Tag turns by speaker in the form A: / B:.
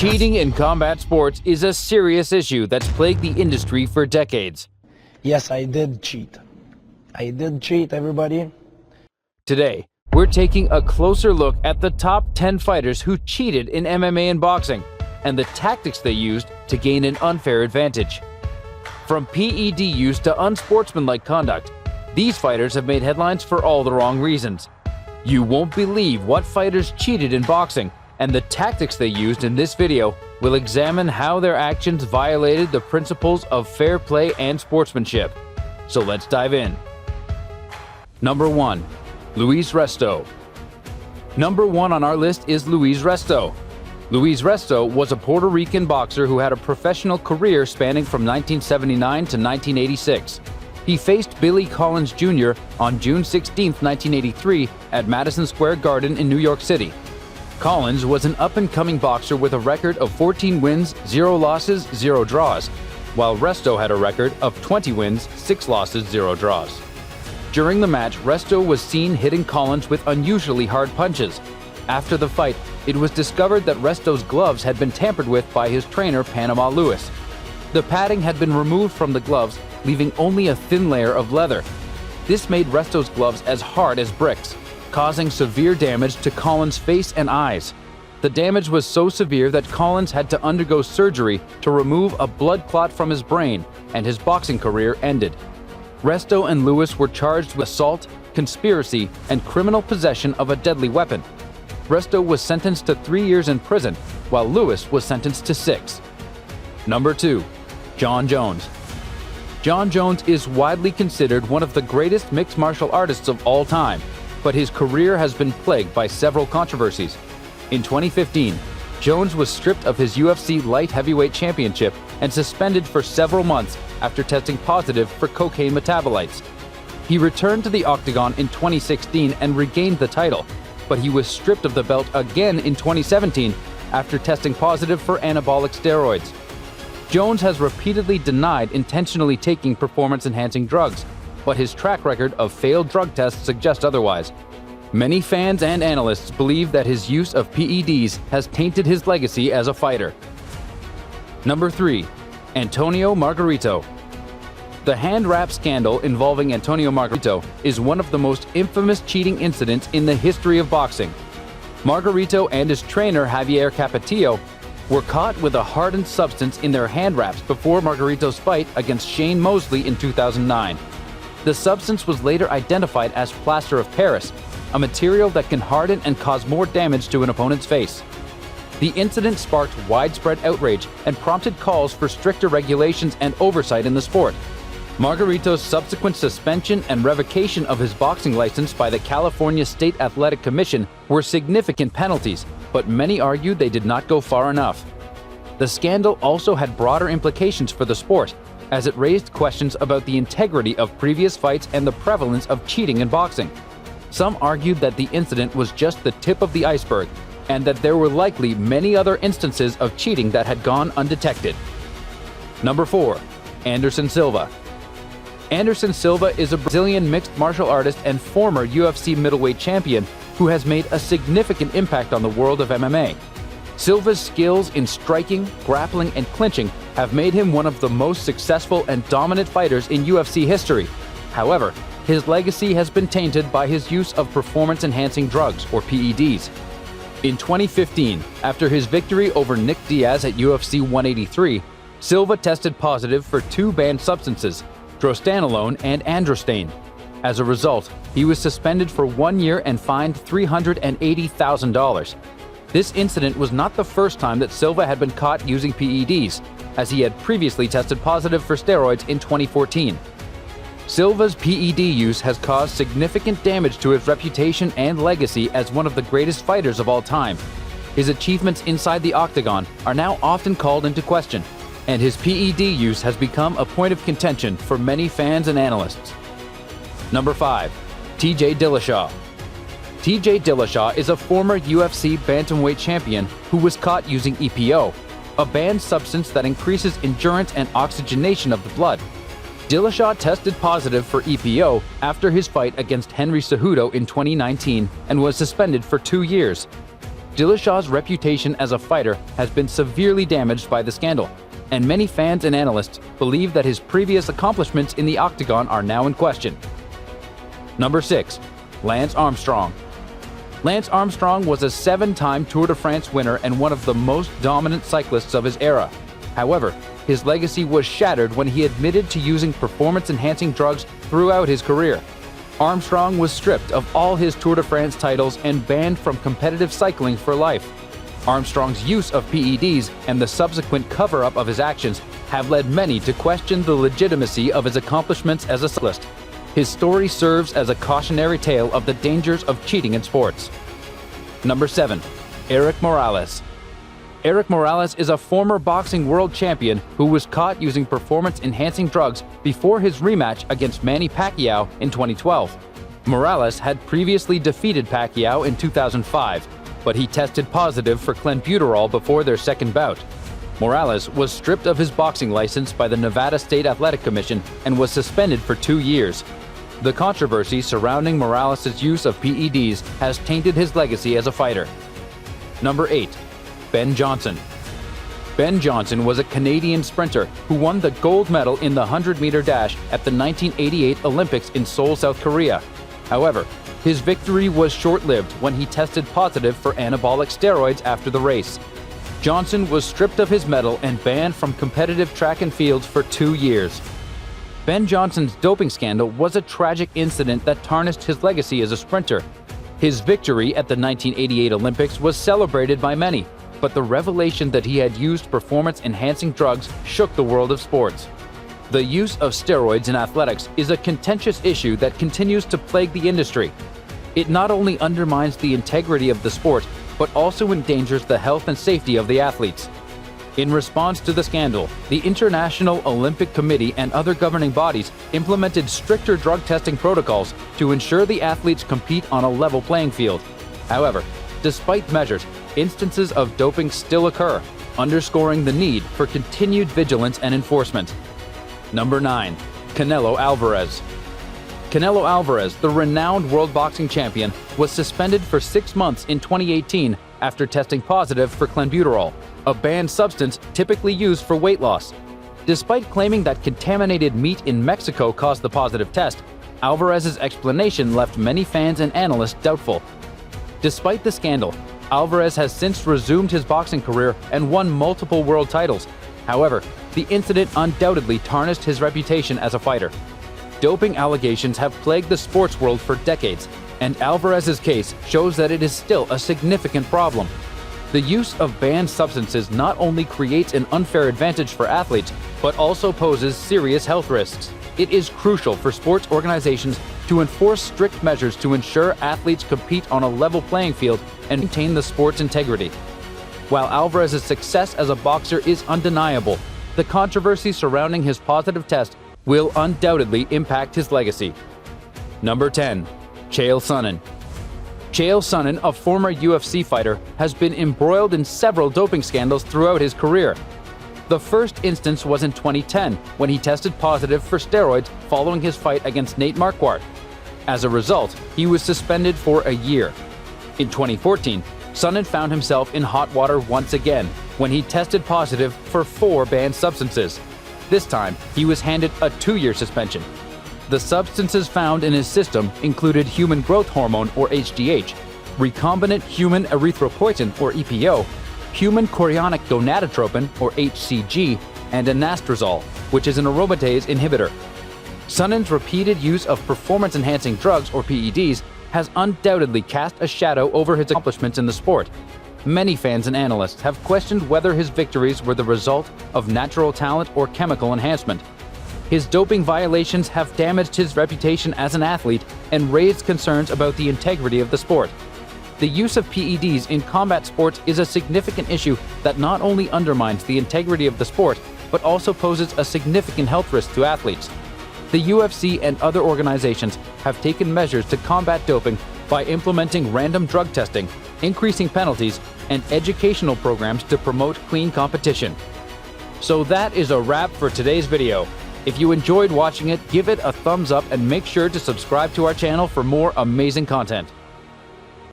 A: Cheating in combat sports is a serious issue that's plagued the industry for decades.
B: Yes, I did cheat. I did cheat, everybody.
A: Today, we're taking a closer look at the top 10 fighters who cheated in MMA and boxing, and the tactics they used to gain an unfair advantage. From PED use to unsportsmanlike conduct, these fighters have made headlines for all the wrong reasons. You won't believe what fighters cheated in boxing, and the tactics they used in this video will examine how their actions violated the principles of fair play and sportsmanship. So let's dive in. Number 1. Luis Resto. Number 1 on our list is Luis Resto. Luis Resto was a Puerto Rican boxer who had a professional career spanning from 1979 to 1986. He faced Billy Collins Jr. on June 16, 1983 at Madison Square Garden in New York City. Collins was an up-and-coming boxer with a record of 14 wins, 0 losses, 0 draws, while Resto had a record of 20 wins, 6 losses, 0 draws. During the match, Resto was seen hitting Collins with unusually hard punches. After the fight, it was discovered that Resto's gloves had been tampered with by his trainer, Panama Lewis. The padding had been removed from the gloves, leaving only a thin layer of leather. This made Resto's gloves as hard as bricks, causing severe damage to Collins' face and eyes. The damage was so severe that Collins had to undergo surgery to remove a blood clot from his brain, and his boxing career ended. Resto and Lewis were charged with assault, conspiracy, and criminal possession of a deadly weapon. Resto was sentenced to 3 years in prison, while Lewis was sentenced to 6. Number 2. Jon Jones. Jon Jones is widely considered one of the greatest mixed martial artists of all time, but his career has been plagued by several controversies. In 2015, Jones was stripped of his UFC light heavyweight championship and suspended for several months after testing positive for cocaine metabolites. He returned to the octagon in 2016 and regained the title, but he was stripped of the belt again in 2017 after testing positive for anabolic steroids. Jones has repeatedly denied intentionally taking performance-enhancing drugs, but his track record of failed drug tests suggests otherwise. Many fans and analysts believe that his use of PEDs has tainted his legacy as a fighter. Number 3. Antonio Margarito. The hand wrap scandal involving Antonio Margarito is one of the most infamous cheating incidents in the history of boxing. Margarito and his trainer Javier Capetillo were caught with a hardened substance in their hand wraps before Margarito's fight against Shane Mosley in 2009. The substance was later identified as plaster of Paris, a material that can harden and cause more damage to an opponent's face. The incident sparked widespread outrage and prompted calls for stricter regulations and oversight in the sport. Margarito's subsequent suspension and revocation of his boxing license by the California State Athletic Commission were significant penalties, but many argued they did not go far enough. The scandal also had broader implications for the sport, as it raised questions about the integrity of previous fights and the prevalence of cheating in boxing. Some argued that the incident was just the tip of the iceberg, and that there were likely many other instances of cheating that had gone undetected. Number 4. Anderson Silva. Anderson Silva is a Brazilian mixed martial artist and former UFC middleweight champion who has made a significant impact on the world of MMA. Silva's skills in striking, grappling, and clinching have made him one of the most successful and dominant fighters in UFC history. However, his legacy has been tainted by his use of performance-enhancing drugs, or PEDs. In 2015, after his victory over Nick Diaz at UFC 183, Silva tested positive for 2 banned substances, drostanolone and androstane. As a result, he was suspended for 1 year and fined $380,000. This incident was not the first time that Silva had been caught using PEDs, as he had previously tested positive for steroids in 2014. Silva's PED use has caused significant damage to his reputation and legacy as one of the greatest fighters of all time. His achievements inside the octagon are now often called into question, and his PED use has become a point of contention for many fans and analysts. Number 5. TJ Dillashaw. TJ Dillashaw is a former UFC bantamweight champion who was caught using EPO, a banned substance that increases endurance and oxygenation of the blood. Dillashaw tested positive for EPO after his fight against Henry Cejudo in 2019 and was suspended for 2 years. Dillashaw's reputation as a fighter has been severely damaged by the scandal, and many fans and analysts believe that his previous accomplishments in the octagon are now in question. Number 6. Lance Armstrong. Lance Armstrong was a 7-time Tour de France winner and one of the most dominant cyclists of his era. However, his legacy was shattered when he admitted to using performance-enhancing drugs throughout his career. Armstrong was stripped of all his Tour de France titles and banned from competitive cycling for life. Armstrong's use of PEDs and the subsequent cover-up of his actions have led many to question the legitimacy of his accomplishments as a cyclist. His story serves as a cautionary tale of the dangers of cheating in sports. Number 7. Erik Morales. Erik Morales is a former boxing world champion who was caught using performance-enhancing drugs before his rematch against Manny Pacquiao in 2012. Morales had previously defeated Pacquiao in 2005, but he tested positive for clenbuterol before their second bout. Morales was stripped of his boxing license by the Nevada State Athletic Commission and was suspended for 2 years. The controversy surrounding Morales' use of PEDs has tainted his legacy as a fighter. Number 8. Ben Johnson. Ben Johnson was a Canadian sprinter who won the gold medal in the 100-meter dash at the 1988 Olympics in Seoul, South Korea. However, his victory was short-lived when he tested positive for anabolic steroids after the race. Johnson was stripped of his medal and banned from competitive track and field for 2 years. Ben Johnson's doping scandal was a tragic incident that tarnished his legacy as a sprinter. His victory at the 1988 Olympics was celebrated by many, but the revelation that he had used performance-enhancing drugs shook the world of sports. The use of steroids in athletics is a contentious issue that continues to plague the industry. It not only undermines the integrity of the sport, but also endangers the health and safety of the athletes. In response to the scandal, the International Olympic Committee and other governing bodies implemented stricter drug testing protocols to ensure the athletes compete on a level playing field. However, despite measures, instances of doping still occur, underscoring the need for continued vigilance and enforcement. Number 9. Canelo Alvarez. Canelo Alvarez, the renowned world boxing champion, was suspended for 6 months in 2018 after testing positive for clenbuterol, a banned substance typically used for weight loss. Despite claiming that contaminated meat in Mexico caused the positive test, Alvarez's explanation left many fans and analysts doubtful. Despite the scandal, Alvarez has since resumed his boxing career and won multiple world titles. However, the incident undoubtedly tarnished his reputation as a fighter. Doping allegations have plagued the sports world for decades, and Alvarez's case shows that it is still a significant problem. The use of banned substances not only creates an unfair advantage for athletes, but also poses serious health risks. It is crucial for sports organizations to enforce strict measures to ensure athletes compete on a level playing field and maintain the sport's integrity. While Alvarez's success as a boxer is undeniable, the controversy surrounding his positive test will undoubtedly impact his legacy. Number 10. Chael Sonnen. Chael Sonnen, a former UFC fighter, has been embroiled in several doping scandals throughout his career. The first instance was in 2010 when he tested positive for steroids following his fight against Nate Marquardt. As a result, he was suspended for a year. In 2014, Sonnen found himself in hot water once again when he tested positive for 4 banned substances. This time, he was handed a 2-year suspension. The substances found in his system included human growth hormone, or HGH, recombinant human erythropoietin, or EPO, human chorionic gonadotropin, or HCG, and anastrozole, which is an aromatase inhibitor. Sonnen's repeated use of performance-enhancing drugs, or PEDs, has undoubtedly cast a shadow over his accomplishments in the sport. Many fans and analysts have questioned whether his victories were the result of natural talent or chemical enhancement. His doping violations have damaged his reputation as an athlete and raised concerns about the integrity of the sport. The use of PEDs in combat sports is a significant issue that not only undermines the integrity of the sport, but also poses a significant health risk to athletes. The UFC and other organizations have taken measures to combat doping by implementing random drug testing, increasing penalties, and educational programs to promote clean competition. So that is a wrap for today's video. If you enjoyed watching it, give it a thumbs up and make sure to subscribe to our channel for more amazing content.